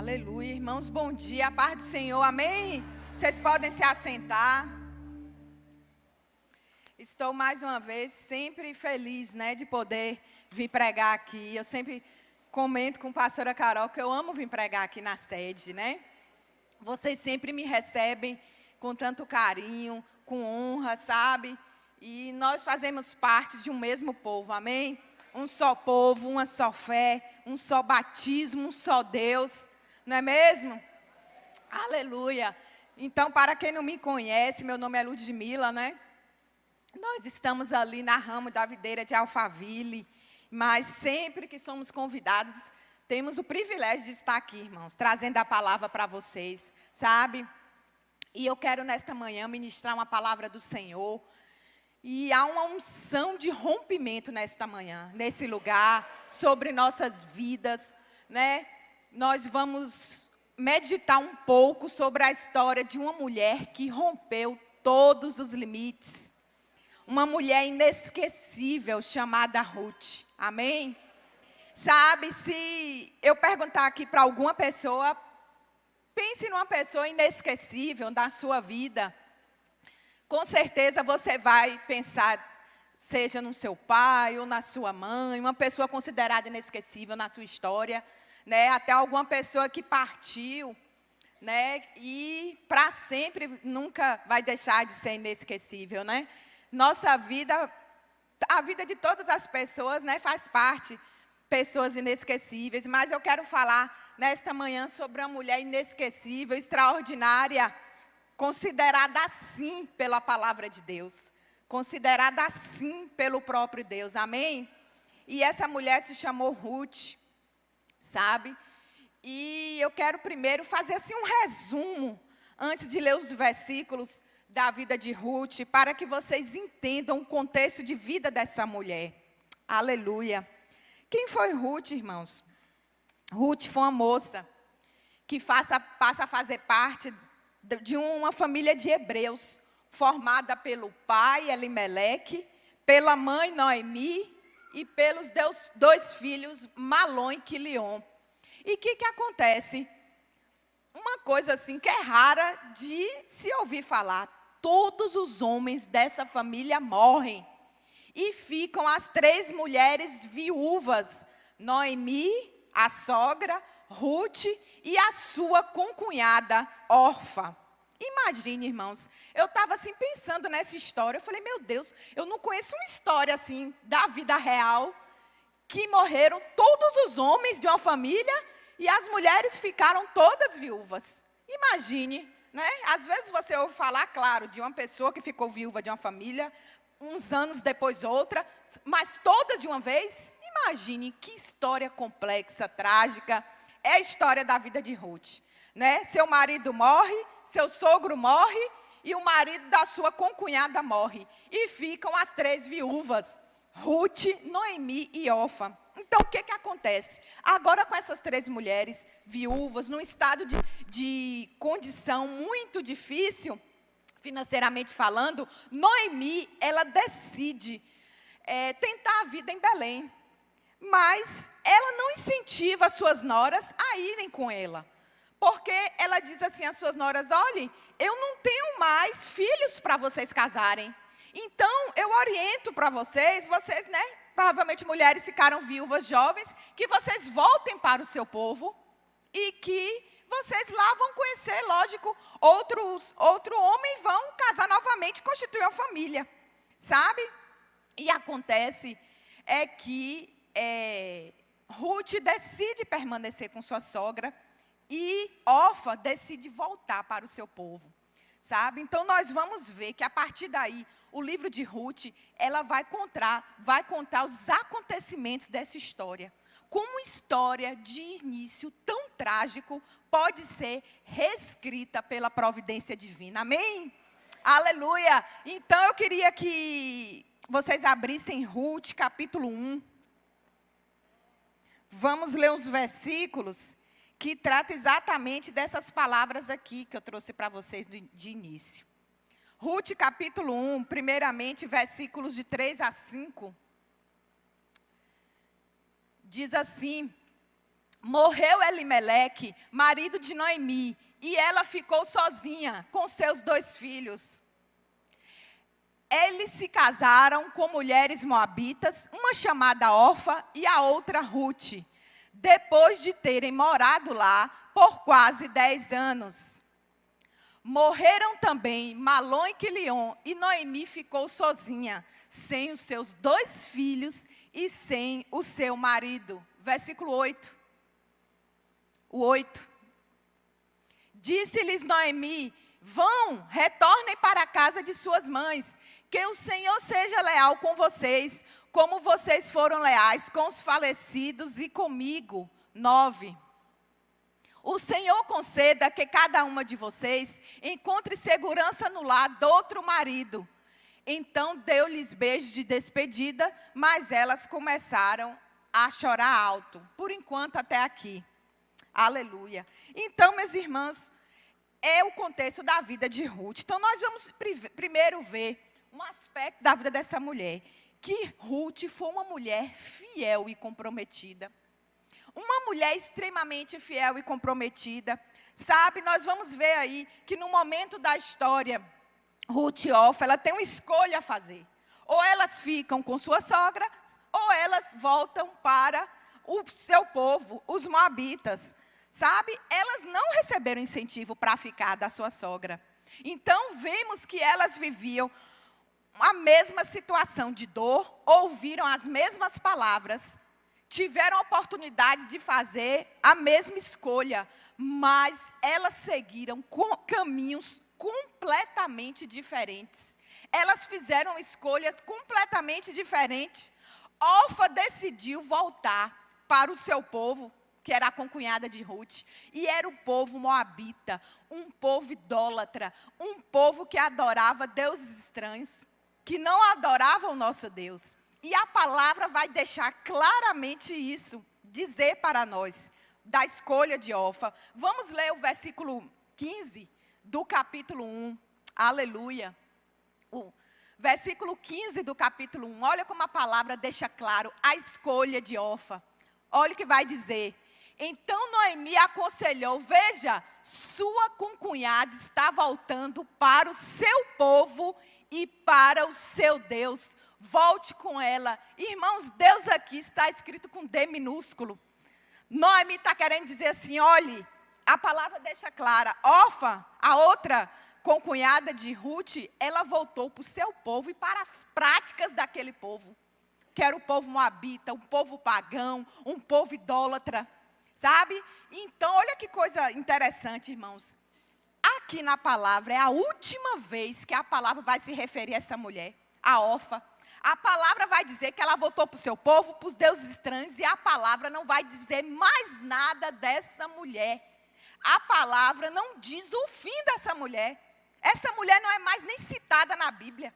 Aleluia, irmãos, bom dia, a paz do Senhor, amém? Vocês podem se assentar. Estou mais uma vez sempre feliz, de poder vir pregar aqui. Eu sempre comento com a pastora Carol que eu amo vir pregar aqui na sede, Vocês sempre me recebem com tanto carinho, com honra, sabe? E nós fazemos parte de um mesmo povo, amém? Um só povo, uma só fé, um só batismo, um só Deus, não é mesmo? Aleluia! Então, para quem não me conhece, meu nome é Ludmila, Nós estamos ali na ramo da videira de Alphaville, mas sempre que somos convidados, temos o privilégio de estar aqui, irmãos, trazendo a palavra para vocês, sabe? E eu quero nesta manhã ministrar uma palavra do Senhor. E há uma unção de rompimento nesta manhã, nesse lugar, sobre nossas vidas, Nós vamos meditar um pouco sobre a história de uma mulher que rompeu todos os limites. Uma mulher inesquecível chamada Ruth, amém? Sabe, se eu perguntar aqui para alguma pessoa, pense numa pessoa inesquecível na sua vida. Com certeza você vai pensar, seja no seu pai ou na sua mãe, uma pessoa considerada inesquecível na sua história, até alguma pessoa que partiu, e para sempre nunca vai deixar de ser inesquecível, Nossa vida, a vida de todas as pessoas, faz parte, pessoas inesquecíveis, mas eu quero falar nesta manhã sobre uma mulher inesquecível, extraordinária, considerada assim pela palavra de Deus, considerada assim pelo próprio Deus, amém? E essa mulher se chamou Ruth, sabe? E eu quero primeiro fazer assim um resumo, antes de ler os versículos da vida de Ruth, para que vocês entendam o contexto de vida dessa mulher. Aleluia. Quem foi Ruth, irmãos? Ruth foi uma moça que passa a fazer parte de uma família de hebreus, formada pelo pai Elimeleque, pela mãe Noemi e pelos dois filhos Malom e Quilion. E o que acontece? Uma coisa assim que é rara de se ouvir falar. Todos os homens dessa família morrem. E ficam as 3 mulheres viúvas, Noemi, a sogra, Ruth e a sua concunhada, Orfa. Imagine, irmãos, eu estava assim pensando nessa história, eu falei, meu Deus, eu não conheço uma história assim da vida real, que morreram todos os homens de uma família e as mulheres ficaram todas viúvas. Imagine, Às vezes você ouve falar, claro, de uma pessoa que ficou viúva de uma família, uns anos depois outra, mas todas de uma vez. Imagine que história complexa, trágica, é a história da vida de Ruth. Seu marido morre, seu sogro morre e o marido da sua concunhada morre. E ficam as 3 viúvas, Ruth, Noemi e Orfa. Então, o que acontece? Agora, com essas 3 mulheres viúvas, num estado de condição muito difícil, financeiramente falando, Noemi, ela decide tentar a vida em Belém. Mas ela não incentiva as suas noras a irem com ela. Porque ela diz assim às suas noras, olhem, eu não tenho mais filhos para vocês casarem. Então, eu oriento para vocês, provavelmente mulheres ficaram viúvas jovens, que vocês voltem para o seu povo e que vocês lá vão conhecer, lógico, outro homem, vão casar novamente e constituir uma família, sabe? E acontece que Ruth decide permanecer com sua sogra e Orfa decide voltar para o seu povo, sabe? Então, nós vamos ver que, a partir daí, o livro de Ruth, ela vai contar os acontecimentos dessa história. Como história de início tão trágico pode ser reescrita pela providência divina. Amém? Aleluia! Então, eu queria que vocês abrissem Ruth, capítulo 1. Vamos ler os versículos que tratam exatamente dessas palavras aqui que eu trouxe para vocês de início. Ruth, capítulo 1, primeiramente, versículos de 3 a 5. Diz assim, Morreu Elimeleque, marido de Noemi, e ela ficou sozinha com seus 2 filhos. Eles se casaram com mulheres moabitas, uma chamada Orfa e a outra Ruth, depois de terem morado lá por quase 10 anos. Morreram também Malom e Quilion, e Noemi ficou sozinha, sem os seus 2 filhos e sem o seu marido. Versículo 8. O 8. Disse-lhes Noemi: vão, retornem para a casa de suas mães, que o Senhor seja leal com vocês, como vocês foram leais com os falecidos e comigo. 9. O Senhor conceda que cada uma de vocês encontre segurança no lar do outro marido. Então deu-lhes beijos de despedida, mas elas começaram a chorar alto. Por enquanto, até aqui. Aleluia. Então, minhas irmãs, é o contexto da vida de Ruth. Então, nós vamos primeiro ver um aspecto da vida dessa mulher. Que Ruth foi uma mulher fiel e comprometida. Uma mulher extremamente fiel e comprometida. Sabe, nós vamos ver aí que no momento da história, Ruth e Orfa, ela tem uma escolha a fazer. Ou elas ficam com sua sogra, ou elas voltam para o seu povo, os moabitas. Sabe, elas não receberam incentivo para ficar da sua sogra. Então, vemos que elas viviam a mesma situação de dor, ouviram as mesmas palavras, tiveram oportunidades de fazer a mesma escolha, mas elas seguiram caminhos completamente diferentes. Elas fizeram escolhas completamente diferentes. Orfa decidiu voltar para o seu povo, que era a concunhada de Ruth, e era o povo moabita, um povo idólatra, um povo que adorava deuses estranhos, que não adorava o nosso Deus. E a palavra vai deixar claramente isso, dizer para nós, da escolha de Orfa. Vamos ler o versículo 15 do capítulo 1. Aleluia. O versículo 15 do capítulo 1. Olha como a palavra deixa claro a escolha de Orfa. Olha o que vai dizer. Então Noemi aconselhou: veja, sua concunhada está voltando para o seu povo e para o seu Deus. Volte com ela. Irmãos, Deus aqui está escrito com D minúsculo. Noemi está querendo dizer assim, olhe, a palavra deixa clara. Orfa, a outra concunhada de Ruth, ela voltou para o seu povo e para as práticas daquele povo. Que era o povo moabita, um povo pagão, um povo idólatra. Sabe? Então, olha que coisa interessante, irmãos. Aqui na palavra, é a última vez que a palavra vai se referir a essa mulher, a Orfa. A palavra vai dizer que ela voltou para o seu povo, para os deuses estranhos, e a palavra não vai dizer mais nada dessa mulher. A palavra não diz o fim dessa mulher. Essa mulher não é mais nem citada na Bíblia.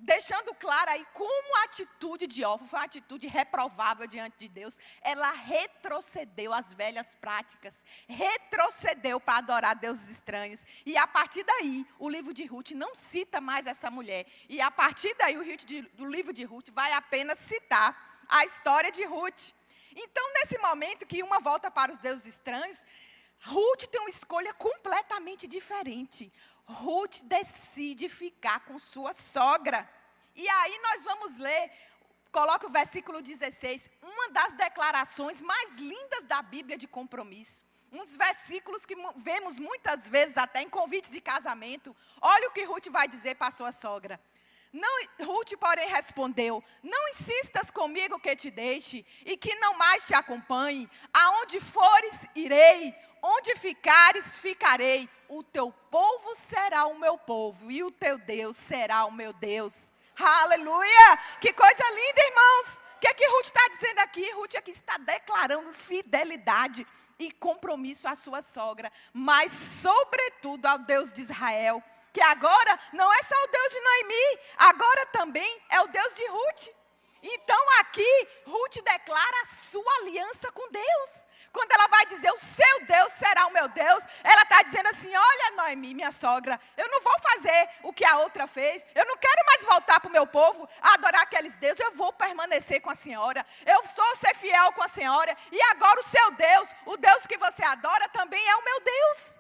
Deixando claro aí como a atitude de Orfa foi uma atitude reprovável diante de Deus. Ela retrocedeu às velhas práticas, retrocedeu para adorar deuses estranhos. E a partir daí, o livro de Ruth não cita mais essa mulher. E a partir daí, o livro de Ruth vai apenas citar a história de Ruth. Então, nesse momento que uma volta para os deuses estranhos, Ruth tem uma escolha completamente diferente. Ruth decide ficar com sua sogra. E aí nós vamos ler, coloca o versículo 16, uma das declarações mais lindas da Bíblia de compromisso. Uns versículos que vemos muitas vezes até em convites de casamento. Olha o que Ruth vai dizer para a sua sogra. Ruth, porém, respondeu: não insistas comigo que te deixe e que não mais te acompanhe. Aonde fores, irei. Onde ficares, ficarei. O teu povo será o meu povo e o teu Deus será o meu Deus. Aleluia! Que coisa linda, irmãos! O que é que Ruth está dizendo aqui? Ruth aqui está declarando fidelidade e compromisso à sua sogra, mas sobretudo ao Deus de Israel, que agora não é só o Deus de Noemi, agora também é o Deus de Ruth. Então aqui, Ruth declara a sua aliança com Deus. Quando ela vai dizer, o seu Deus será o meu Deus, ela está dizendo assim, olha Noemi, minha sogra, eu não vou fazer o que a outra fez. Eu não quero mais voltar para o meu povo a adorar aqueles deuses. Eu vou permanecer com a senhora. Eu sou ser fiel com a senhora. E agora o seu Deus, o Deus que você adora, também é o meu Deus.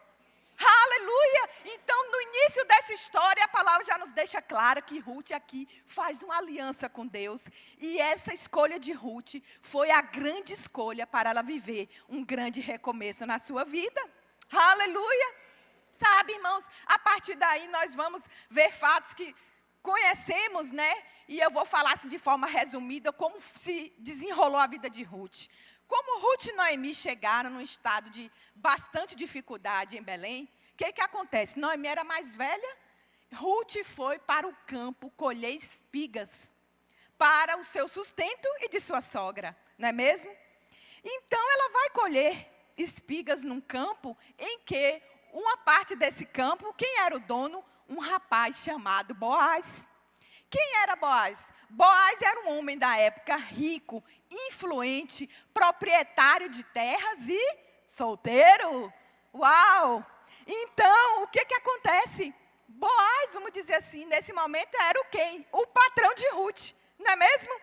Aleluia! Então, no início dessa história, a palavra já nos deixa clara que Ruth aqui faz uma aliança com Deus. E essa escolha de Ruth foi a grande escolha para ela viver um grande recomeço na sua vida. Aleluia! Sabe, irmãos, a partir daí nós vamos ver fatos que conhecemos, né? E eu vou falar assim de forma resumida como se desenrolou a vida de Ruth. Como Ruth e Noemi chegaram num estado de bastante dificuldade em Belém, o que acontece? Noemi era mais velha, Ruth foi para o campo colher espigas para o seu sustento e de sua sogra, não é mesmo? Então ela vai colher espigas num campo em que uma parte desse campo, quem era o dono? Um rapaz chamado Boaz. Quem era Boaz? Boaz era um homem da época rico, influente, proprietário de terras e solteiro. Uau! Então, o que acontece? Boaz, vamos dizer assim, nesse momento era o quem? O patrão de Ruth, não é mesmo?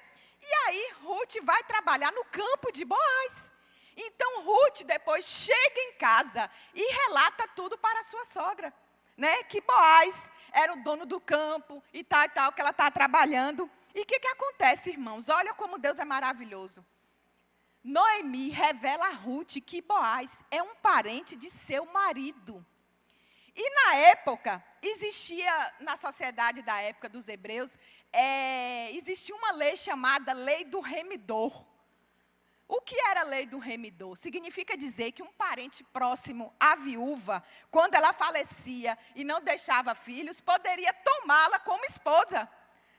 E aí, Ruth vai trabalhar no campo de Boaz. Então, Ruth depois chega em casa e relata tudo para a sua sogra, né? Que Boaz era o dono do campo e tal, que ela está trabalhando. E o que acontece, irmãos? Olha como Deus é maravilhoso. Noemi revela a Ruth que Boaz é um parente de seu marido. E na época, existia, na sociedade da época dos hebreus, existia uma lei chamada Lei do Remidor. O que era a Lei do Remidor? Significa dizer que um parente próximo à viúva, quando ela falecia e não deixava filhos, poderia tomá-la como esposa.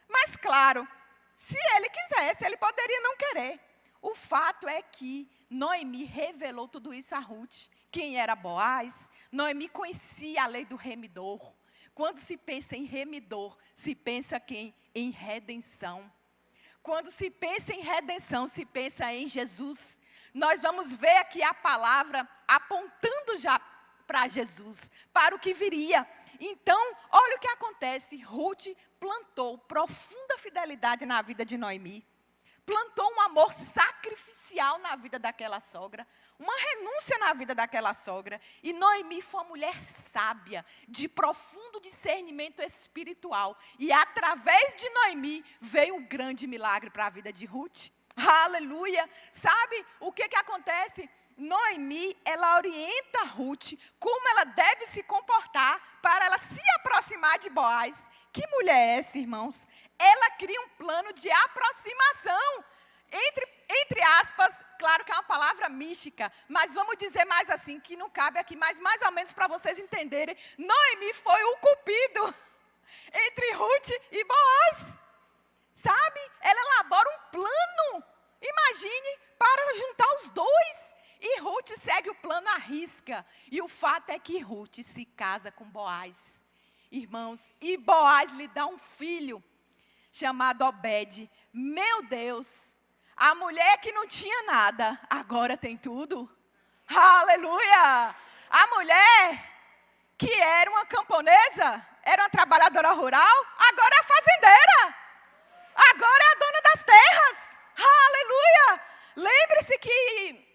Mas, claro, se ele quisesse, ele poderia não querer. O fato é que Noemi revelou tudo isso a Ruth. Quem era Boaz? Noemi conhecia a lei do remidor. Quando se pensa em remidor, se pensa quem? Em redenção. Quando se pensa em redenção, se pensa em Jesus. Nós vamos ver aqui a palavra apontando já para Jesus, para o que viria. Então, olha o que acontece. Ruth plantou profunda fidelidade na vida de Noemi. Plantou um amor sacrificial na vida daquela sogra. Uma renúncia na vida daquela sogra. E Noemi foi uma mulher sábia, de profundo discernimento espiritual. E através de Noemi veio um grande milagre para a vida de Ruth. Aleluia! Sabe o que acontece? Noemi, ela orienta Ruth como ela deve se comportar para ela se aproximar de Boaz. Que mulher é essa, irmãos? Ela cria um plano de aproximação. Entre aspas, claro que é uma palavra mística, mas vamos dizer mais assim, que não cabe aqui, mas mais ou menos para vocês entenderem, Noemi foi o cupido entre Ruth e Boaz. Sabe? Ela elabora um plano, imagine, para juntar os dois. E Ruth segue o plano à risca. E o fato é que Ruth se casa com Boaz. Irmãos, e Boaz lhe dá um filho chamado Obed. Meu Deus, a mulher que não tinha nada, agora tem tudo. Aleluia! A mulher que era uma camponesa, era uma trabalhadora rural, agora é fazendeira. Agora é a dona das terras. Aleluia! Lembre-se que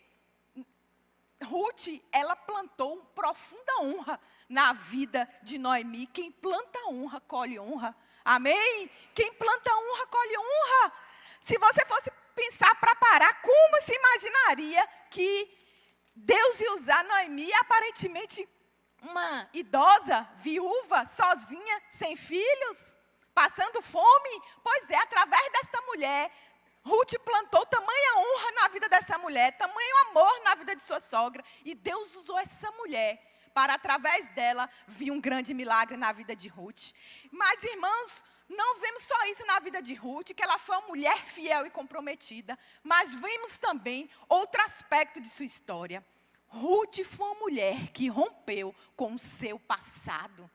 Ruth, ela plantou profunda honra na vida de Noemi. Quem planta honra, colhe honra. Amém? Quem planta honra, colhe honra. Se você fosse pensar para parar, como se imaginaria que Deus ia usar Noemi, aparentemente uma idosa, viúva, sozinha, sem filhos, passando fome? Pois é, através desta mulher, Ruth plantou tamanha honra na vida dessa mulher, tamanho amor na vida de sua sogra. E Deus usou essa mulher para, através dela, vir um grande milagre na vida de Ruth. Mas, irmãos, não vemos só isso na vida de Ruth, que ela foi uma mulher fiel e comprometida. Mas vemos também outro aspecto de sua história. Ruth foi uma mulher que rompeu com o seu passado.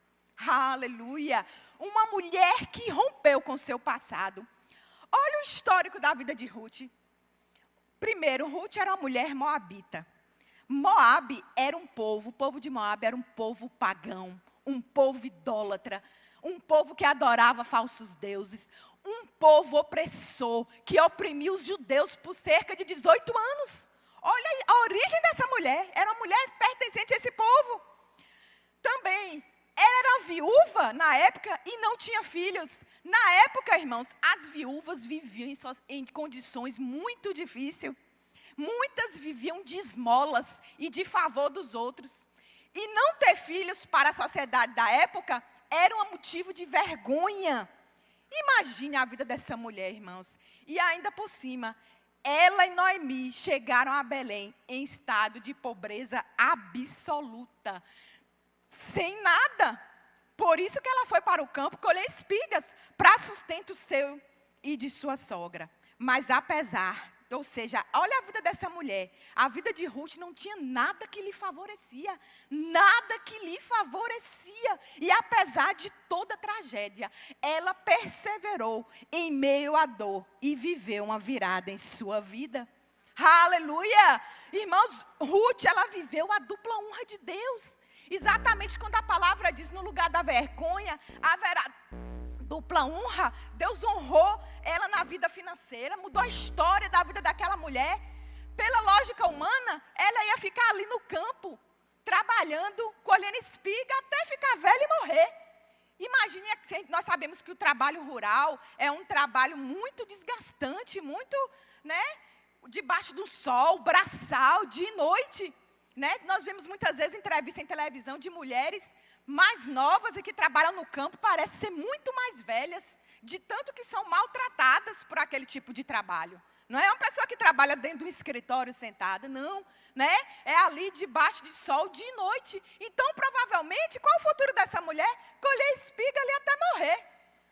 Aleluia! Uma mulher que rompeu com o seu passado. Olha o histórico da vida de Ruth. Primeiro, Ruth era uma mulher moabita. Moabe era um povo, o povo de Moabe era um povo pagão, um povo idólatra, um povo que adorava falsos deuses, um povo opressor, que oprimiu os judeus por cerca de 18 anos. Olha aí, a origem dessa mulher, era uma mulher pertencente a esse povo. Também, ela era viúva na época e não tinha filhos. Na época, irmãos, as viúvas viviam em condições muito difíceis. Muitas viviam de esmolas e de favor dos outros. E não ter filhos para a sociedade da época era um motivo de vergonha. Imagine a vida dessa mulher, irmãos. E ainda por cima, ela e Noemi chegaram a Belém em estado de pobreza absoluta. Sem nada. Por isso que ela foi para o campo colher espigas para sustento seu e de sua sogra. Mas apesar, ou seja, olha a vida dessa mulher. A vida de Ruth não tinha nada que lhe favorecia. Nada que lhe favorecia. E apesar de toda a tragédia, ela perseverou em meio à dor e viveu uma virada em sua vida. Aleluia! Irmãos, Ruth, ela viveu a dupla honra de Deus. Exatamente quando a palavra diz, no lugar da vergonha, haverá dupla honra. Deus honrou ela na vida financeira, mudou a história da vida daquela mulher. Pela lógica humana, ela ia ficar ali no campo, trabalhando, colhendo espiga, até ficar velha e morrer. Imagine, nós sabemos que o trabalho rural é um trabalho muito desgastante, muito, debaixo do sol, braçal, dia e noite. Nós vemos muitas vezes entrevistas em televisão de mulheres mais novas e que trabalham no campo, parecem ser muito mais velhas, de tanto que são maltratadas por aquele tipo de trabalho. Não é uma pessoa que trabalha dentro de um escritório sentada, não. É ali debaixo de sol, dia e noite. Então, provavelmente, qual o futuro dessa mulher? Colher espiga ali até morrer.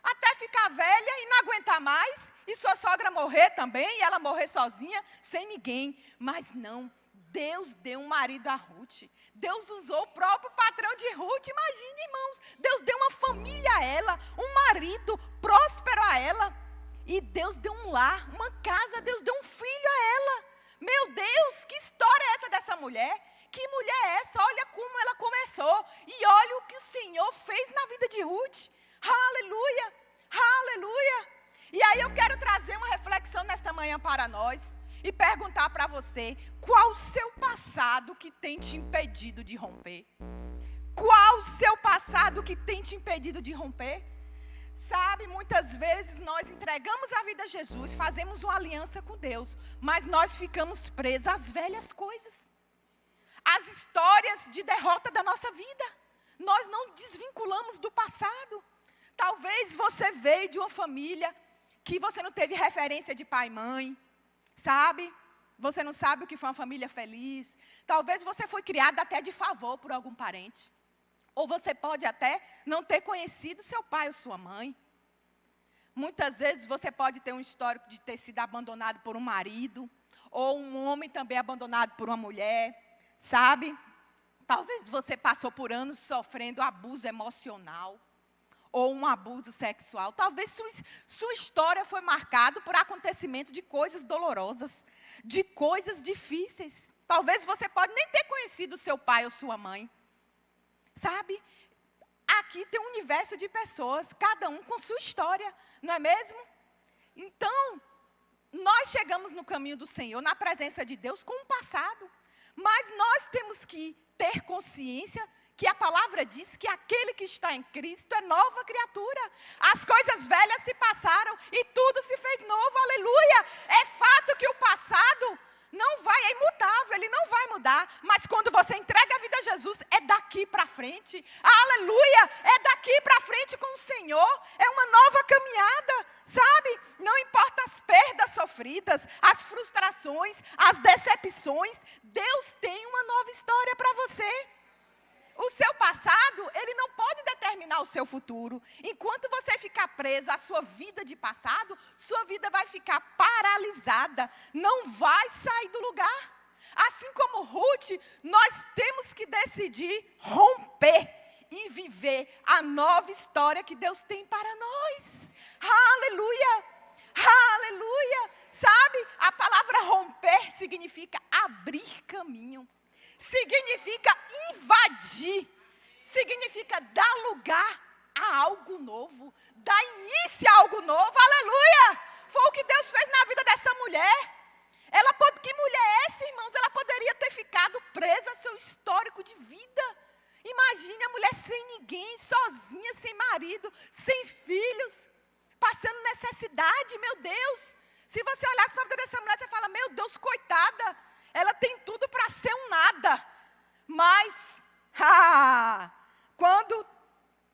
Até ficar velha e não aguentar mais, e sua sogra morrer também, e ela morrer sozinha, sem ninguém. Mas não. Deus deu um marido a Ruth. Deus usou o próprio patrão de Ruth. Imagine, irmãos. Deus deu uma família a ela. Um marido próspero a ela. E Deus deu um lar, uma casa. Deus deu um filho a ela. Meu Deus, que história é essa dessa mulher? Que mulher é essa? Olha como ela começou. E olha o que o Senhor fez na vida de Ruth. Aleluia, aleluia. E aí eu quero trazer uma reflexão nesta manhã para nós. E perguntar para você, qual o seu passado que tem te impedido de romper? Qual o seu passado que tem te impedido de romper? Sabe, muitas vezes nós entregamos a vida a Jesus, fazemos uma aliança com Deus, mas nós ficamos presos às velhas coisas. Às histórias de derrota da nossa vida. Nós não desvinculamos do passado. Talvez você veio de uma família que você não teve referência de pai e mãe. Sabe? Você não sabe o que foi uma família feliz. Talvez você foi criada até de favor por algum parente. Ou você pode até não ter conhecido seu pai ou sua mãe. Muitas vezes você pode ter um histórico de ter sido abandonado por um marido. Ou um homem também abandonado por uma mulher. Sabe? Talvez você passou por anos sofrendo abuso emocional. Ou um abuso sexual. Talvez sua história foi marcada por acontecimento de coisas dolorosas, de coisas difíceis. Talvez você pode nem ter conhecido seu pai ou sua mãe. Sabe? Aqui tem um universo de pessoas, cada um com sua história, não é mesmo? Então, nós chegamos no caminho do Senhor, na presença de Deus, com um passado. Mas nós temos que ter consciência que a palavra diz que aquele que está em Cristo é nova criatura. As coisas velhas se passaram e tudo se fez novo, aleluia. É fato que o passado não vai, é imutável, ele não vai mudar. Mas quando você entrega a vida a Jesus, é daqui para frente, aleluia. É daqui para frente com o Senhor, é uma nova caminhada, sabe? Não importa as perdas sofridas, as frustrações, as decepções, Deus tem uma nova história para você. O seu passado, ele não pode determinar o seu futuro. Enquanto você ficar preso à sua vida de passado, sua vida vai ficar paralisada, não vai sair do lugar. Assim como Ruth, nós temos que decidir romper e viver a nova história que Deus tem para nós. Aleluia! Aleluia! Sabe, a palavra romper significa abrir caminho. Significa invadir, significa dar lugar a algo novo, dá início a algo novo, aleluia! Foi o que Deus fez na vida dessa mulher. Que mulher é essa, irmãos? Ela poderia ter ficado presa ao seu histórico de vida. Imagine a mulher sem ninguém, sozinha, sem marido, sem filhos, passando necessidade, meu Deus. Se você olhasse para a vida dessa mulher, você fala, meu Deus, coitada, ela tem tudo para ser um nada. Mas, quando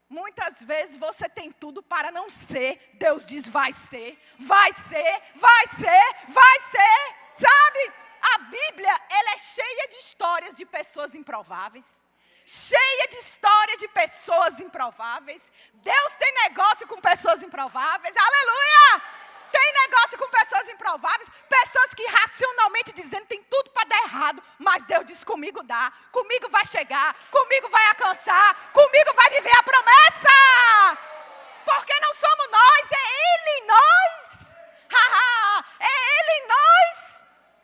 muitas vezes você tem tudo para não ser, Deus diz, vai ser, vai ser, vai ser, vai ser. Sabe, a Bíblia, ela é cheia de histórias de pessoas improváveis. Cheia de história de pessoas improváveis. Deus tem negócio com pessoas improváveis, aleluia! Tem negócio com pessoas improváveis, pessoas que racionalmente dizendo tem tudo para dar errado, mas Deus diz, comigo dá, comigo vai chegar, comigo vai alcançar, comigo vai viver a promessa. Porque não somos nós, é Ele em nós. É Ele em nós.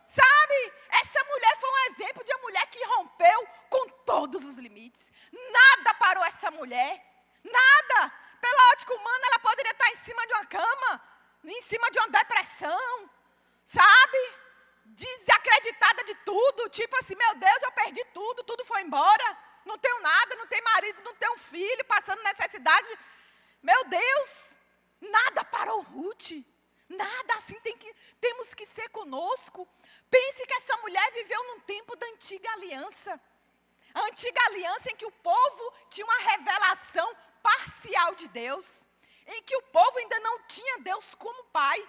Sabe, essa mulher foi um exemplo de uma mulher que rompeu com todos os limites. Nada parou essa mulher, nada. Pela ótica humana, ela poderia estar em cima de uma cama, em cima de uma depressão, sabe? Desacreditada de tudo, tipo assim, meu Deus, eu perdi tudo, tudo foi embora. Não tenho nada, não tenho marido, não tenho filho, passando necessidade. Meu Deus, nada parou Ruth. Nada assim temos que ser conosco. Pense que essa mulher viveu num tempo da antiga aliança. A antiga aliança em que o povo tinha uma revelação parcial de Deus. Em que o povo ainda não tinha Deus como Pai,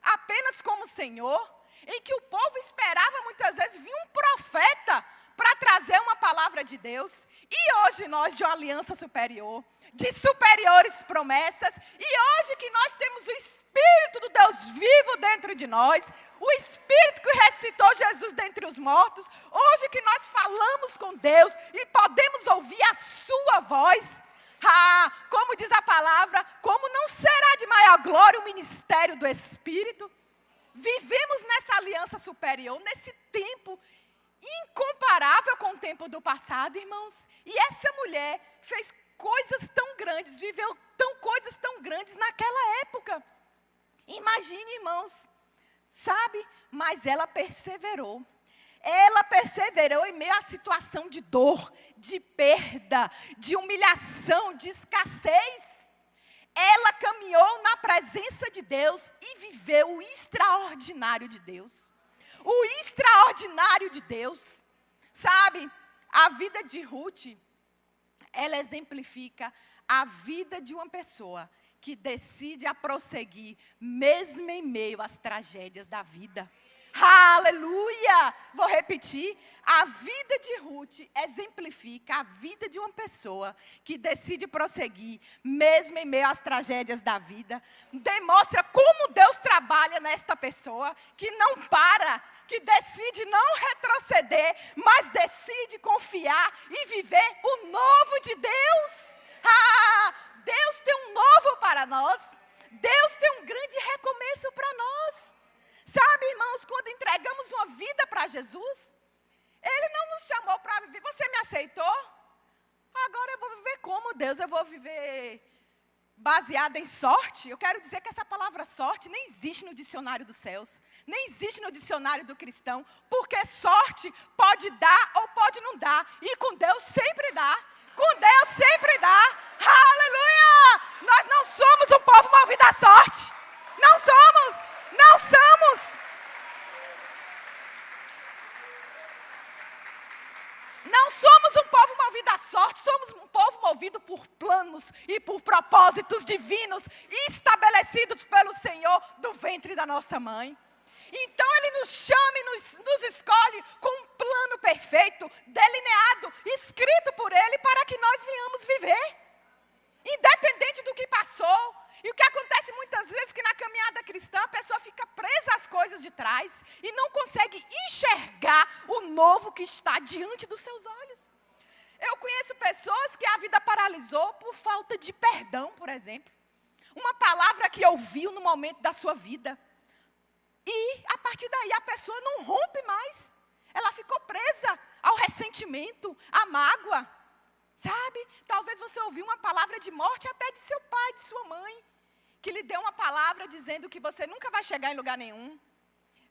apenas como Senhor. Em que o povo esperava muitas vezes vir um profeta para trazer uma palavra de Deus. E hoje nós de uma aliança superior, de superiores promessas, e hoje que nós temos o Espírito do Deus vivo dentro de nós, o Espírito que ressuscitou Jesus dentre os mortos, hoje que nós falamos com Deus e podemos ouvir a sua voz, como diz a palavra, como não será de maior glória o ministério do Espírito? Vivemos nessa aliança superior, nesse tempo incomparável com o tempo do passado, irmãos, e essa mulher fez coisas tão grandes, viveu coisas tão grandes naquela época. Imagine, irmãos, sabe? Mas ela perseverou. Ela perseverou em meio à situação de dor, de perda, de humilhação, de escassez. Ela caminhou na presença de Deus e viveu o extraordinário de Deus. O extraordinário de Deus. Sabe, a vida de Ruth, ela exemplifica a vida de uma pessoa que decide a prosseguir, mesmo em meio às tragédias da vida. Aleluia! Vou repetir. A vida de Ruth exemplifica a vida de uma pessoa que decide prosseguir, mesmo em meio às tragédias da vida. Demonstra como Deus trabalha nesta pessoa, que não para, que decide não retroceder, mas decide confiar e viver o novo de Deus. Deus tem um novo para nós. Deus tem um grande recomeço para nós. Sabe, irmãos, quando entregamos uma vida para Jesus, Ele não nos chamou para viver. Você me aceitou? Agora eu vou viver como Deus? Eu vou viver baseada em sorte? Eu quero dizer que essa palavra sorte nem existe no dicionário dos céus. Nem existe no dicionário do cristão. Porque sorte pode dar ou pode não dar. E com Deus sempre dá. Com Deus sempre dá. Aleluia! Nós não somos um povo movido à sorte. Não somos. Não somos. Não somos um povo movido à sorte, somos um povo movido por planos e por propósitos divinos estabelecidos pelo Senhor do ventre da nossa mãe. Então Ele nos chama e nos escolhe com um plano perfeito, delineado, escrito por Ele para que nós venhamos viver. Independente do que passou. E o que acontece muitas vezes é que na caminhada cristã a pessoa fica presa às coisas de trás e não consegue enxergar o novo que está diante dos seus olhos. Eu conheço pessoas que a vida paralisou por falta de perdão, por exemplo. Uma palavra que ouviu no momento da sua vida. E a partir daí a pessoa não rompe mais. Ela ficou presa ao ressentimento, à mágoa. Sabe? Talvez você ouviu uma palavra de morte até de seu pai, de sua mãe, que lhe deu uma palavra dizendo que você nunca vai chegar em lugar nenhum.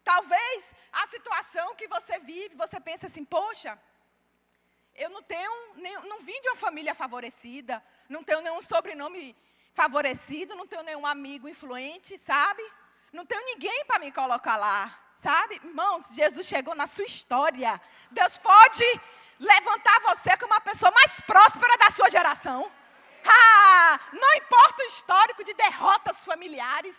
Talvez a situação que você vive, você pensa assim, poxa, eu não vim de uma família favorecida, não tenho nenhum sobrenome favorecido, não tenho nenhum amigo influente, sabe? Não tenho ninguém para me colocar lá, sabe? Irmãos, Jesus chegou na sua história. Deus pode levantar você como a pessoa mais próspera da sua geração. Não importa o histórico de derrotas familiares,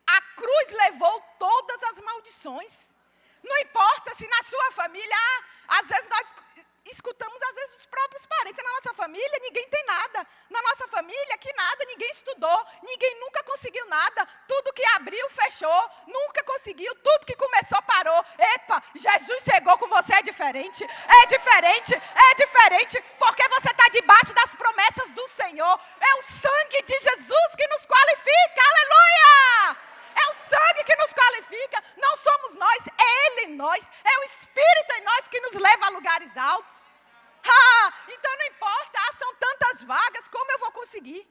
a cruz levou todas as maldições. Não importa se na sua família, às vezes nós escutamos, às vezes, os próprios parentes. Na nossa família, ninguém tem nada. Na nossa família, que nada, ninguém estudou. Ninguém nunca conseguiu nada. Tudo que abriu, fechou. Nunca conseguiu. Tudo que começou, parou. Epa, Jesus chegou com você, é diferente. É diferente, é diferente. Porque você está debaixo das promessas do Senhor. É o sangue de Jesus que nos qualifica. Aleluia! É o sangue que nos qualifica, não somos nós, é Ele em nós, é o Espírito em nós que nos leva a lugares altos. Então não importa, são tantas vagas, como eu vou conseguir?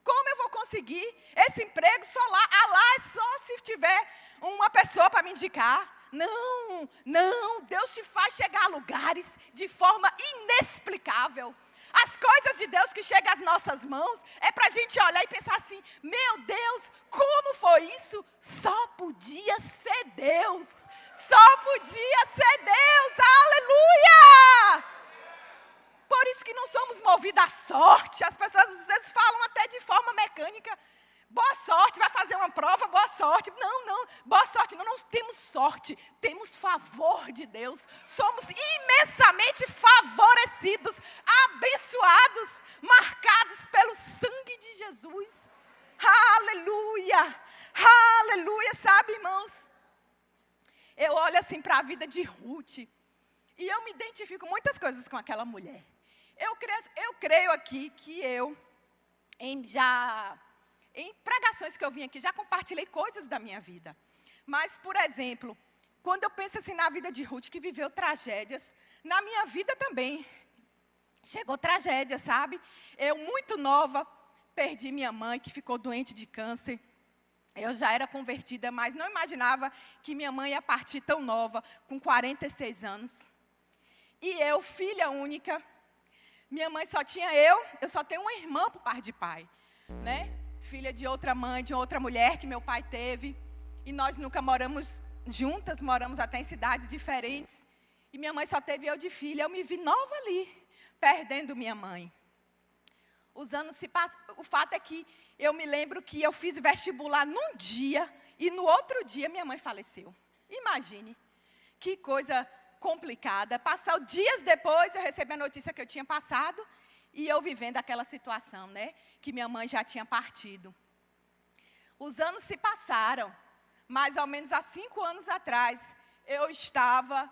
Como eu vou conseguir esse emprego só lá? Lá é só se tiver uma pessoa para me indicar. Não, Deus te faz chegar a lugares de forma inexplicável. As coisas de Deus que chegam às nossas mãos, é para a gente olhar e pensar assim, meu Deus, como foi isso? Só podia ser Deus. Só podia ser Deus. Aleluia! Por isso que não somos movidos à sorte. As pessoas às vezes falam até de forma mecânica. Boa sorte, vai fazer uma prova, boa sorte. Não, boa sorte, não temos sorte, temos favor de Deus. Somos imensamente favorecidos, abençoados, marcados pelo sangue de Jesus. Aleluia, aleluia, sabe, irmãos? Eu olho assim para a vida de Ruth e eu me identifico muitas coisas com aquela mulher. Eu creio aqui que em pregações que eu vim aqui, já compartilhei coisas da minha vida. Mas, por exemplo, quando eu penso assim na vida de Ruth, que viveu tragédias, na minha vida também chegou tragédia, sabe? Eu, muito nova, perdi minha mãe, que ficou doente de câncer. Eu já era convertida, mas não imaginava que minha mãe ia partir tão nova, com 46 anos. E eu, filha única, minha mãe só tinha eu só tenho uma irmã por parte de pai, né? Filha de outra mãe, de outra mulher que meu pai teve. E nós nunca moramos juntas, moramos até em cidades diferentes. E minha mãe só teve eu de filha. Eu me vi nova ali, perdendo minha mãe. Os anos se passam. O fato é que eu me lembro que eu fiz vestibular num dia e no outro dia minha mãe faleceu. Imagine, que coisa complicada. Passar dias depois eu recebi a notícia que eu tinha passado. E eu vivendo aquela situação, né? Que minha mãe já tinha partido. Os anos se passaram. Mais ou menos há 5 anos atrás, eu estava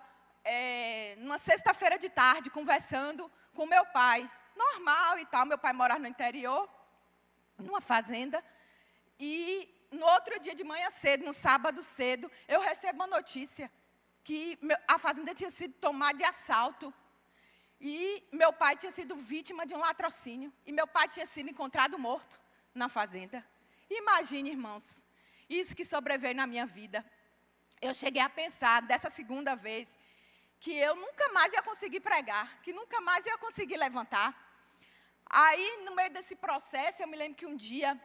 numa sexta-feira de tarde, conversando com meu pai. Normal e tal, meu pai morava no interior, numa fazenda. E no outro dia de manhã cedo, no sábado cedo, eu recebo uma notícia que a fazenda tinha sido tomada de assalto. E meu pai tinha sido vítima de um latrocínio. E meu pai tinha sido encontrado morto na fazenda. Imagine, irmãos, isso que sobreveio na minha vida. Eu cheguei a pensar, dessa segunda vez, que eu nunca mais ia conseguir pregar, que nunca mais ia conseguir levantar. Aí, no meio desse processo, eu me lembro que um dia,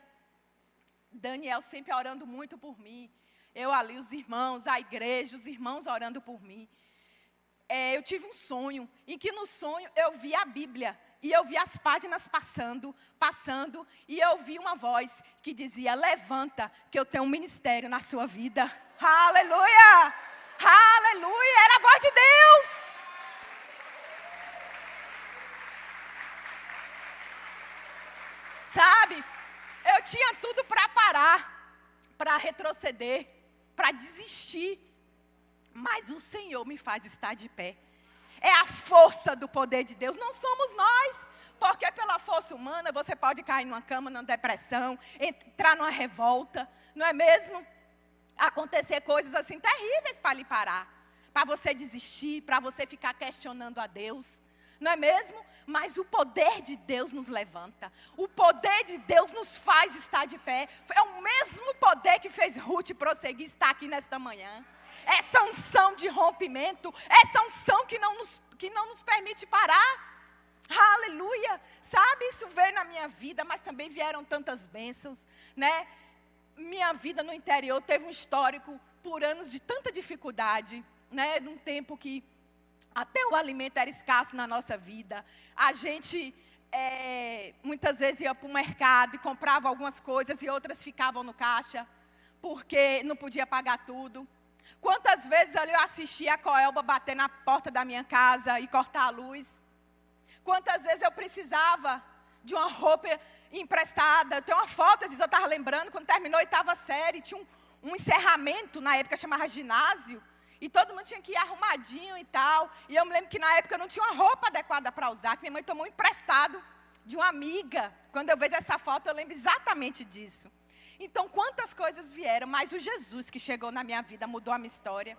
Daniel sempre orando muito por mim, eu ali, os irmãos, a igreja, os irmãos orando por mim. Eu tive um sonho, em que no sonho eu vi a Bíblia, e eu vi as páginas passando, e eu vi uma voz que dizia, levanta, que eu tenho um ministério na sua vida. Aleluia! Aleluia! Era a voz de Deus! Sabe, eu tinha tudo para parar, para retroceder, para desistir. Mas o Senhor me faz estar de pé. É a força do poder de Deus, não somos nós. Porque pela força humana você pode cair numa cama, numa depressão, entrar numa revolta, não é mesmo? Acontecer coisas assim terríveis para lhe parar. Para você desistir, para você ficar questionando a Deus. não é mesmo? Mas o poder de Deus nos levanta. O poder de Deus nos faz estar de pé. É o mesmo poder que fez Ruth prosseguir estar aqui nesta manhã. Essa unção de rompimento, essa unção que não nos permite parar. Aleluia. Sabe, isso veio na minha vida, mas também vieram tantas bênçãos, né? Minha vida no interior teve um histórico por anos de tanta dificuldade, né? Num tempo que até o alimento era escasso na nossa vida. A gente muitas vezes ia para o mercado e comprava algumas coisas e outras ficavam no caixa, porque não podia pagar tudo. Quantas vezes eu assistia a Coelba bater na porta da minha casa e cortar a luz. Quantas vezes eu precisava de uma roupa emprestada. Eu tenho uma foto, às vezes eu estava lembrando, quando terminou a 8ª série, tinha um encerramento, na época chamava ginásio, e todo mundo tinha que ir arrumadinho e tal. E eu me lembro que na época eu não tinha uma roupa adequada para usar, que minha mãe tomou um emprestado de uma amiga. Quando eu vejo essa foto, eu lembro exatamente disso. Então, quantas coisas vieram, mas o Jesus que chegou na minha vida mudou a minha história.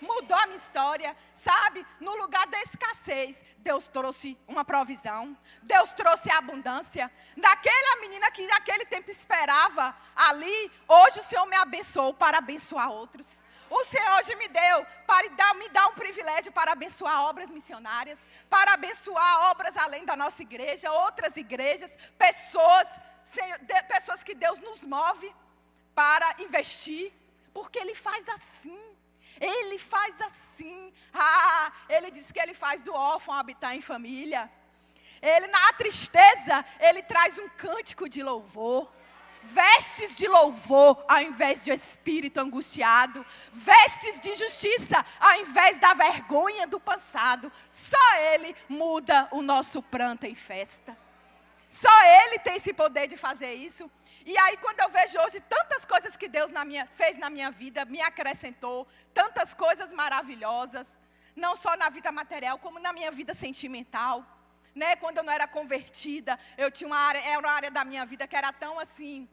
Mudou a minha história, sabe? No lugar da escassez, Deus trouxe uma provisão. Deus trouxe a abundância. Daquela menina que naquele tempo esperava ali, hoje o Senhor me abençoou para abençoar outros. O Senhor hoje me dá um privilégio para abençoar obras missionárias, para abençoar obras além da nossa igreja, outras igrejas, pessoas que Deus nos move para investir, porque Ele faz assim. Ele faz assim. Ele diz que Ele faz do órfão habitar em família. Ele, na tristeza, Ele traz um cântico de louvor. Vestes de louvor ao invés de espírito angustiado. Vestes de justiça ao invés da vergonha do passado. Só Ele muda o nosso pranto em festa. Só Ele tem esse poder de fazer isso. E aí quando eu vejo hoje tantas coisas que Deus fez na minha vida, me acrescentou, tantas coisas maravilhosas, não só na vida material, como na minha vida sentimental. Né? Quando eu não era convertida, era uma área da minha vida que era tão assim,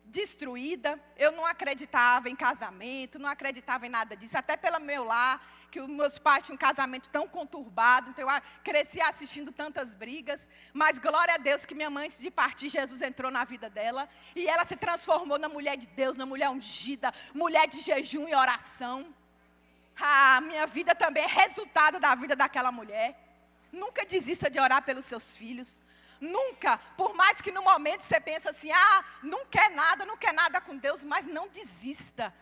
destruída. Eu não acreditava em casamento, não acreditava em nada disso, até pelo meu lar, que os meus pais tinham um casamento tão conturbado, então eu cresci assistindo tantas brigas, mas glória a Deus que minha mãe, antes de partir, Jesus entrou na vida dela, e ela se transformou na mulher de Deus, na mulher ungida, mulher de jejum e oração. Minha vida também é resultado da vida daquela mulher. Nunca desista de orar pelos seus filhos. Nunca, por mais que no momento você pense assim, não quer nada com Deus, mas não desista.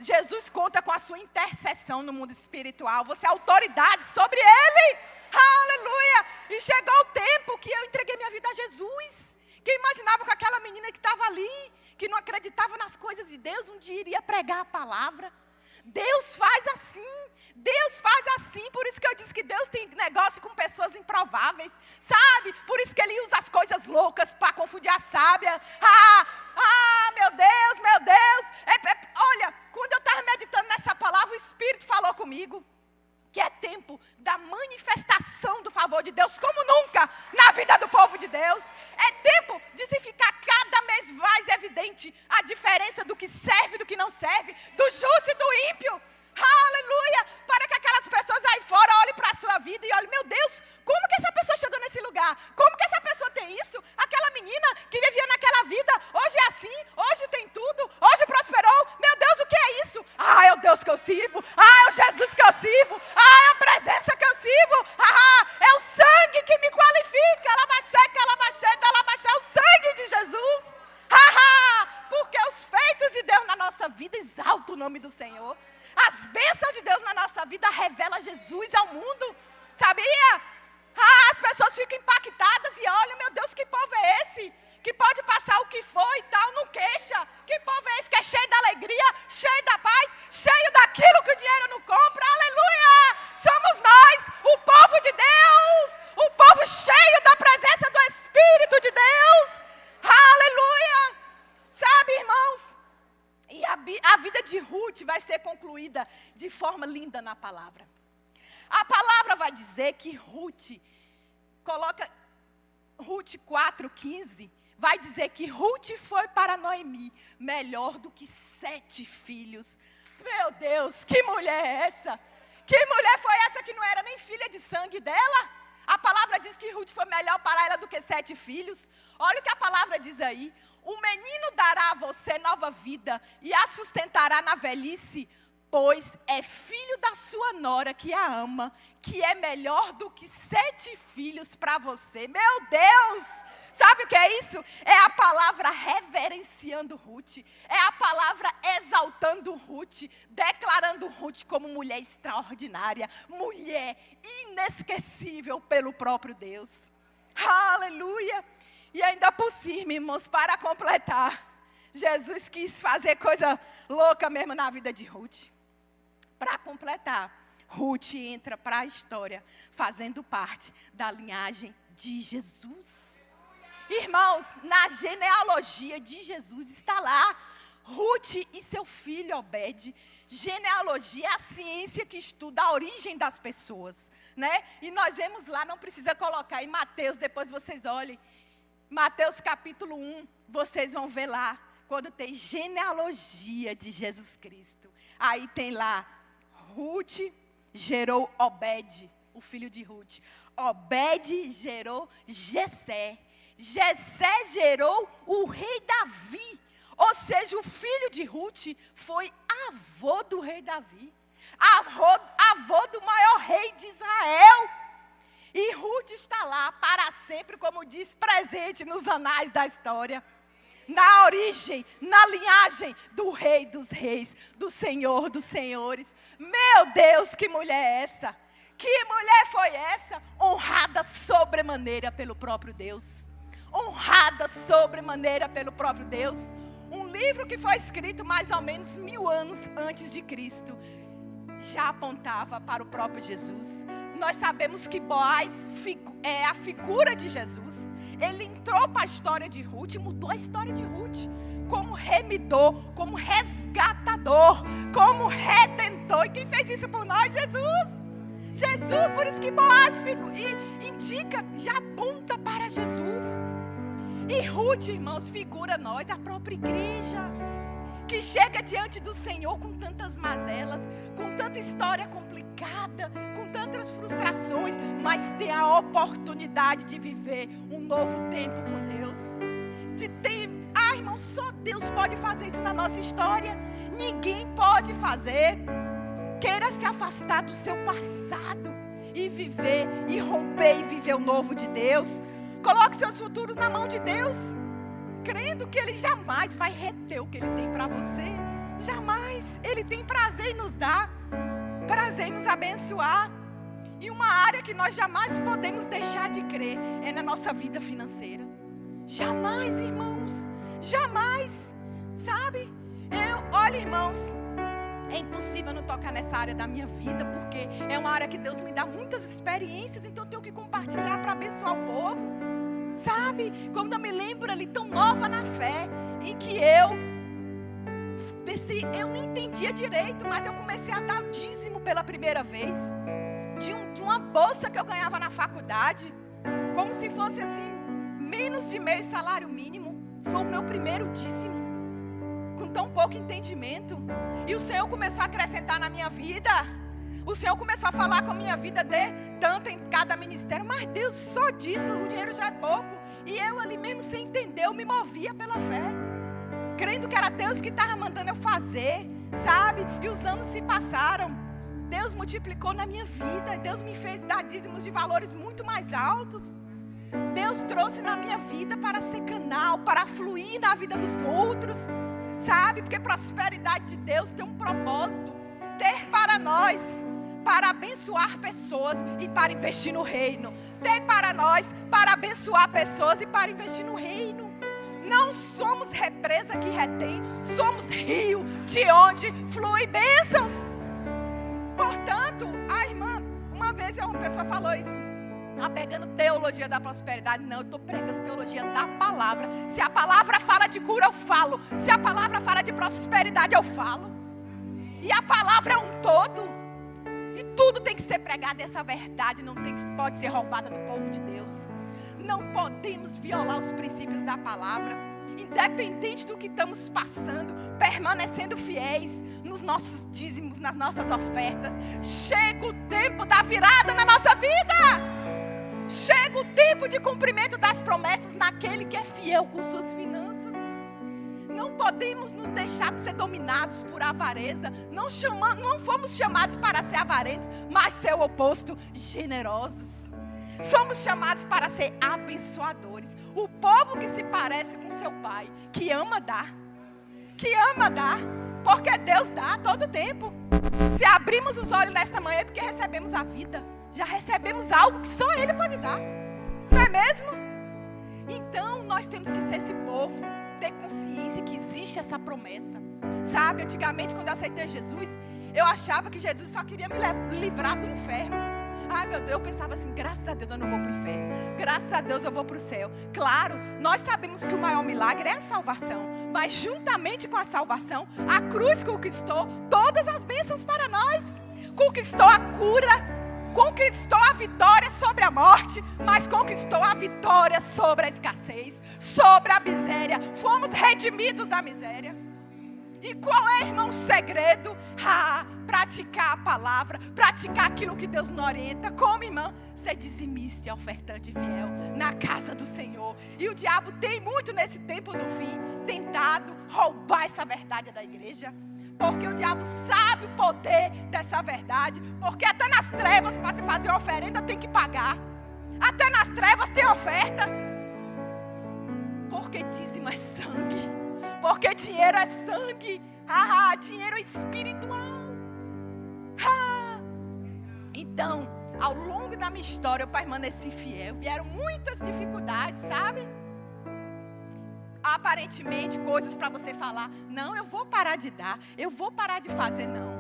Jesus conta com a sua intercessão no mundo espiritual. Você é autoridade sobre Ele. Aleluia! E chegou o tempo que eu entreguei minha vida a Jesus. Quem imaginava que aquela menina que estava ali, que não acreditava nas coisas de Deus, um dia iria pregar a palavra. Deus faz assim. Deus faz assim, por isso que eu disse que Deus tem negócio com pessoas improváveis, sabe? Por isso que Ele usa as coisas loucas para confundir a sábia. Meu Deus. Olha, quando eu estava meditando nessa palavra, o Espírito falou comigo que é tempo da manifestação do favor de Deus como nunca na vida do povo de Deus. É tempo de se ficar cada vez mais evidente a diferença do que serve e do que não serve, do justo e do ímpio. Aleluia! Para que aquelas pessoas aí fora olhem para a sua vida e olhem, meu Deus, como que essa pessoa chegou nesse lugar? Como que essa pessoa tem isso? Aquela menina que vivia naquela vida, hoje é assim, hoje tem tudo, hoje prosperou. Meu Deus, o que é isso? É o Deus que eu sirvo, é o Jesus que eu sirvo, é a presença que eu sirvo, é o sangue que me qualifica, é o sangue de Jesus. Porque os feitos de Deus na nossa vida exaltam o nome do Senhor. As bênçãos de Deus na nossa vida revelam Jesus ao mundo. Sabia? As pessoas ficam impactadas e olham, meu Deus, que povo é esse? Que pode passar o que for e tal, não queixa. Que povo é esse que é cheio da alegria, cheio da paz, cheio daquilo que o dinheiro não compra? Aleluia! Somos nós, o povo de Deus, o povo cheio da presença do Espírito de Deus. Aleluia! Sabe, irmãos? E a vida de Ruth vai ser concluída de forma linda na palavra. A palavra vai dizer que Ruth 4:15, vai dizer que Ruth foi para Noemi melhor do que 7 filhos. Meu Deus, que mulher é essa? Que mulher foi essa que não era nem filha de sangue dela? A palavra diz que Ruth foi melhor para ela do que 7 filhos. Olha o que a palavra diz aí. O menino dará a você nova vida e a sustentará na velhice, pois é filho da sua nora que a ama, que é melhor do que 7 filhos para você. Meu Deus! Sabe o que é isso? É a palavra reverenciando Ruth. É a palavra exaltando Ruth. Declarando Ruth como mulher extraordinária. Mulher inesquecível pelo próprio Deus. Aleluia! E ainda por cima, irmãos, para completar, Jesus quis fazer coisa louca mesmo na vida de Ruth. Para completar, Ruth entra para a história fazendo parte da linhagem de Jesus. Irmãos, na genealogia de Jesus está lá Ruth e seu filho Obed. Genealogia é a ciência que estuda a origem das pessoas, né? E nós vemos lá, não precisa colocar em Mateus, depois vocês olhem. Mateus capítulo 1, vocês vão ver lá, quando tem genealogia de Jesus Cristo. Aí tem lá, Ruth gerou Obed, o filho de Ruth. Obed gerou Jessé. Jessé gerou o rei Davi. Ou seja, o filho de Ruth foi avô do rei Davi. Avô do maior rei de Israel. E Ruth está lá para sempre, como diz, presente nos anais da história. Na origem, na linhagem do rei dos reis, do senhor dos senhores. Meu Deus, que mulher é essa? Que mulher foi essa? Honrada sobremaneira pelo próprio Deus. Honrada sobremaneira pelo próprio Deus. Um livro que foi escrito mais ou menos 1000 anos antes de Cristo. Já apontava para o próprio Jesus. Nós sabemos que Boaz é a figura de Jesus. Ele entrou para a história de Ruth, mudou a história de Ruth. Como remidor, como resgatador, como redentor. E quem fez isso por nós? Jesus. Jesus, por isso que Boaz indica, já aponta para Jesus. E Ruth, irmãos, figura nós, a própria igreja, que chega diante do Senhor com tantas mazelas, com tanta história complicada, com tantas frustrações, mas tem a oportunidade de viver um novo tempo com Deus. Irmãos, só Deus pode fazer isso na nossa história. Ninguém pode fazer. Queira se afastar do seu passado e viver, e romper e viver o novo de Deus. Coloque seus futuros na mão de Deus, crendo que Ele jamais vai reter o que Ele tem para você. Jamais. Ele tem prazer em nos dar, prazer em nos abençoar. E uma área que nós jamais podemos deixar de crer é na nossa vida financeira. Jamais, irmãos. Jamais. Sabe? Olha, irmãos, é impossível não tocar nessa área da minha vida, porque é uma área que Deus me dá muitas experiências, então eu tenho que compartilhar para abençoar o povo. Sabe, quando eu me lembro ali tão nova na fé, em que eu nem entendia direito, mas eu comecei a dar o dízimo pela primeira vez, de uma bolsa que eu ganhava na faculdade, como se fosse assim, menos de meio salário mínimo. Foi o meu primeiro dízimo, com tão pouco entendimento, e o Senhor começou a acrescentar na minha vida. O Senhor começou a falar com a minha vida de tanto em cada ministério. Mas Deus, só disso, o dinheiro já é pouco. E eu ali mesmo sem entender, eu me movia pela fé. Crendo que era Deus que estava mandando eu fazer, sabe? E os anos se passaram. Deus multiplicou na minha vida. Deus me fez dar dízimos de valores muito mais altos. Deus trouxe na minha vida para ser canal, para fluir na vida dos outros. Sabe? Porque prosperidade de Deus tem um propósito. Ter para nós, para abençoar pessoas e para investir no reino. Ter para nós, para abençoar pessoas e para investir no reino. Não somos represa que retém, somos rio de onde flui bênçãos. Portanto, a irmã, uma vez uma pessoa falou isso, está pegando teologia da prosperidade. Não, eu estou pregando teologia da palavra. Se a palavra fala de cura, eu falo. Se a palavra fala de prosperidade, eu falo. E a palavra é um todo. E tudo tem que ser pregado, essa verdade não pode ser roubada do povo de Deus. Não podemos violar os princípios da palavra. Independente do que estamos passando, permanecendo fiéis nos nossos dízimos, nas nossas ofertas. Chega o tempo da virada na nossa vida. Chega o tempo de cumprimento das promessas naquele que é fiel com suas finanças. Não podemos nos deixar de ser dominados por avareza. Não fomos chamados para ser avarentos, mas ser o oposto, generosos. Somos chamados para ser abençoadores. O povo que se parece com seu pai, que ama dar. Que ama dar, porque Deus dá todo tempo. Se abrimos os olhos nesta manhã é porque recebemos a vida. Já recebemos algo que só Ele pode dar. Não é mesmo? Então, nós temos que ser esse povo, ter consciência que existe essa promessa. Sabe, antigamente, quando eu aceitei Jesus, eu achava que Jesus só queria me livrar do inferno. Ai, meu Deus, eu pensava assim, graças a Deus eu não vou para o inferno. Graças a Deus eu vou para o céu. Claro, nós sabemos que o maior milagre é a salvação. Mas juntamente com a salvação, a cruz conquistou todas as bênçãos para nós. Conquistou a cura, conquistou a vitória sobre a morte, mas conquistou a vitória sobre a escassez, sobre a miséria. Fomos redimidos da miséria. E qual é, irmão, o segredo? Praticar a palavra, praticar aquilo que Deus nos orienta. Como, irmão? Ser dizimista e ofertante fiel na casa do Senhor. E o diabo tem muito nesse tempo do fim tentado roubar essa verdade da igreja. Porque o diabo sabe o poder dessa verdade. Porque até nas trevas, para se fazer uma oferenda, tem que pagar. Até nas trevas tem oferta. Porque dízimo é sangue. Porque dinheiro é sangue. Dinheiro é espiritual. Então, ao longo da minha história, eu permaneci fiel. Vieram muitas dificuldades, sabe? Aparentemente, coisas para você falar. Não, eu vou parar de dar. Eu vou parar de fazer, não.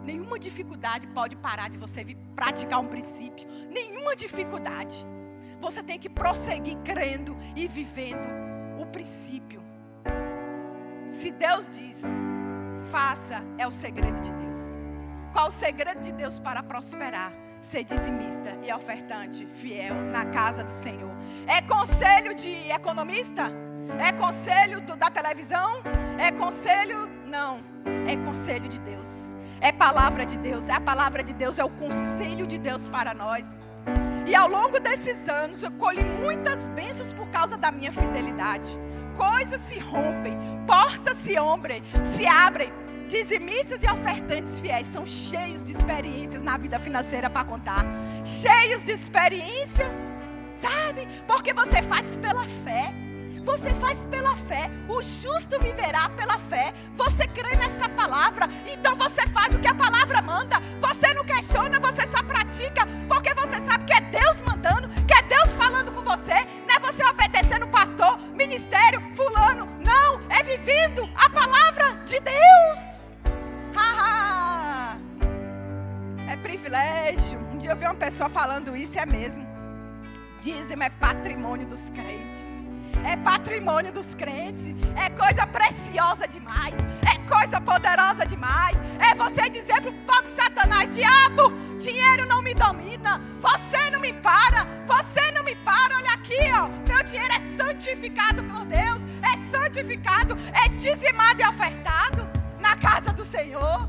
Nenhuma dificuldade pode parar de você praticar um princípio. Nenhuma dificuldade. Você tem que prosseguir crendo e vivendo o princípio. Se Deus diz, faça, é o segredo de Deus. Qual o segredo de Deus para prosperar? Ser dizimista e ofertante fiel na casa do Senhor. É conselho de economista? É conselho da televisão? É conselho? Não. É conselho de Deus. É palavra de Deus. A palavra de Deus é o conselho de Deus para nós. E ao longo desses anos eu colhi muitas bênçãos por causa da minha fidelidade. Coisas se rompem, portas se abrem. Dizimistas e ofertantes fiéis são cheios de experiências na vida financeira para contar. Cheios de experiência, sabe? Porque você faz pela fé. Você faz pela fé. O justo viverá pela fé. Você crê nessa palavra. Então você faz o que a palavra manda. Você não questiona, você só pratica. Porque você sabe que é Deus mandando, que é Deus falando com você. Não é você obedecendo o pastor, ministério, fulano. Não, é vivendo a palavra de Deus. É privilégio. Um dia eu vi uma pessoa falando isso e é mesmo. Dízimo é patrimônio dos crentes. É patrimônio dos crentes. É coisa preciosa demais. É coisa poderosa demais. É você dizer para o pobre Satanás: diabo, dinheiro não me domina. Você não me para. Você não me para. Olha aqui, ó. Meu dinheiro é santificado por Deus. É santificado. É dizimado e ofertado na casa do Senhor.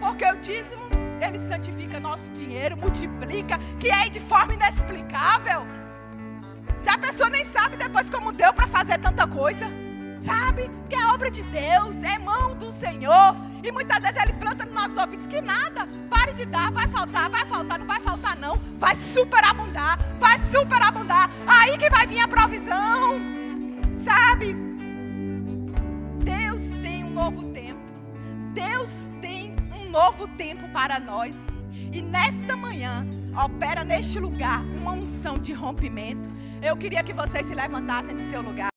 Porque o dízimo, ele santifica nosso dinheiro, multiplica, que é de forma inexplicável. Se a pessoa nem sabe depois como deu para fazer tanta coisa, sabe? Que é obra de Deus, é mão do Senhor. E muitas vezes Ele planta nos nossos ouvidos que nada, pare de dar, vai faltar, não vai faltar não. Vai superabundar, vai superabundar. Aí que vai vir a provisão, sabe? Deus tem um novo tempo. Deus tem um novo tempo para nós. E nesta manhã, opera neste lugar uma unção de rompimento. Eu queria que vocês se levantassem do seu lugar.